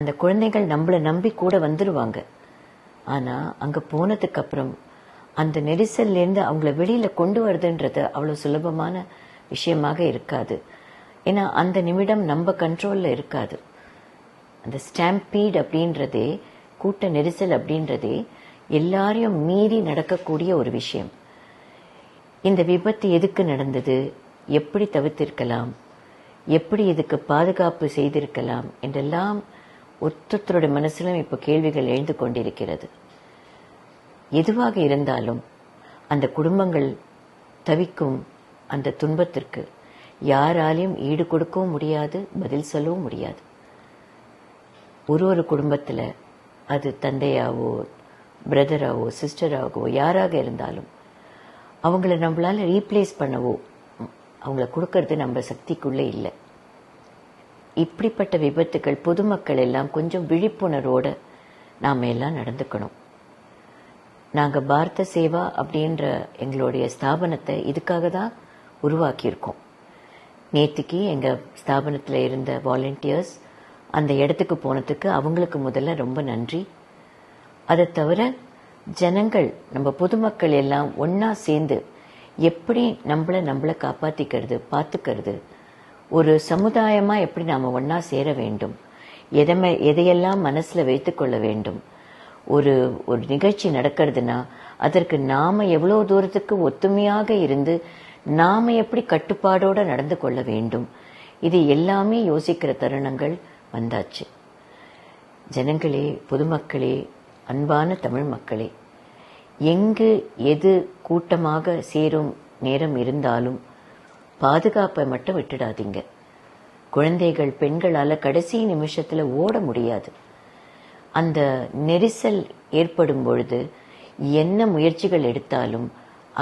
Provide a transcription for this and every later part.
அந்த குழந்தைகள் நம்மளை நம்பி கூட வந்துடுவாங்க. ஆனா அங்க போனதுக்கு அப்புறம் அந்த நெரிசல்ல இருந்து அவங்கள வெளியில கொண்டு வருதுன்றது அவ்வளவு சுலபமான விஷயமாக இருக்காது. ஏன்னா அந்த நிமிடம் நம்ம கண்ட்ரோல்ல இருக்காது. அந்த ஸ்டாம்பீட் அப்படின்றதே, கூட்ட நெரிசல் அப்படின்றதே எல்லாரையும் மீறி நடக்கக்கூடிய ஒரு விஷயம். இந்த விபத்து எதுக்கு நடந்தது, எப்படி தவிர்த்திருக்கலாம், எப்படி இதுக்கு பாதுகாப்பு செய்திருக்கலாம் என்றெல்லாம் ஒருத்தருடைய மனசிலும் இப்ப கேள்விகள் எழுந்து கொண்டிருக்கிறது. எதுவாக இருந்தாலும் அந்த குடும்பங்கள் தவிக்கும் அந்த துன்பத்திற்கு யாராலையும் ஈடு கொடுக்கவும் முடியாது, பதில் சொல்லவும் முடியாது. ஒரு குடும்பத்துல அது தந்தையாவோ பிரதராவோ சிஸ்டராகவோ யாராக இருந்தாலும் அவங்கள நம்மளால ரீப்ளேஸ் பண்ணவோ அவங்கள கொடுக்கறது நம்ம சக்திக்குள்ள இல்லை. இப்படிப்பட்ட விபத்துக்கள் பொதுமக்கள் எல்லாம் கொஞ்சம் விழிப்புணர்வோட நாம எல்லாம் நடந்துக்கணும். நாங்க பாரத சேவா அப்படின்ற எங்களுடைய ஸ்தாபனத்தை இதுக்காக தான் உருவாக்கியிருக்கோம். நேற்றுக்கு எங்க ஸ்தாபனத்துல இருந்த வாலண்டியர்ஸ் அந்த இடத்துக்கு போனதுக்கு அவங்களுக்கு முதல்ல ரொம்ப நன்றி. அதை தவிர ஜனங்கள், நம்ம பொதுமக்கள் எல்லாம் ஒன்னா சேர்ந்து எப்படி நம்மளை காப்பாத்திக்கிறது, பார்த்துக்கிறது, ஒரு சமுதாயமா எப்படி நாம ஒன்னா சேர வேண்டும், எதையெல்லாம் மனசுல வைத்துக் கொள்ள வேண்டும். ஒரு நிகழ்ச்சி நடக்கிறதுனா அதற்கு நாம எவ்வளவு தூரத்துக்கு ஒத்துமையாக இருந்து நாம எப்படி கட்டுப்பாடோட நடந்து கொள்ள வேண்டும், இது எல்லாமே யோசிக்கிற தருணங்கள் வந்தாச்சு. ஜனங்களே, பொதுமக்களே, அன்பான தமிழ் மக்களே, எங்கு எது கூட்டமாக சேரும் நேரம் இருந்தாலும் பாதுகாப்பை மட்டும் விட்டுடாதீங்க. குழந்தைகள், பெண்களால கடைசி நிமிஷத்துல ஓட முடியாது. அந்த நெரிசல் ஏற்படும் பொழுது என்ன முயற்சிகள் எடுத்தாலும்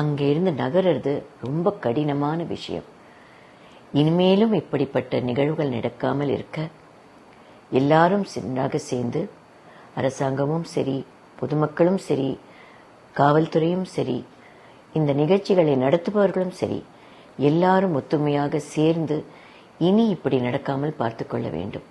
அங்கிருந்து நகர்றது ரொம்ப கடினமான விஷயம். இனிமேலும் இப்படிப்பட்ட நிகழ்வுகள் நடக்காமல் இருக்க எல்லாரும் ஒன்றாக சேர்ந்து, அரசாங்கமும் சரி, பொதுமக்களும் சரி, காவல்துறையும் சரி, இந்த நிகழ்ச்சிகளை நடத்துபவர்களும் சரி, எல்லாரும் ஒத்துமையாக சேர்ந்து இனி இப்படி நடக்காமல் பார்த்துக் கொள்ள வேண்டும்.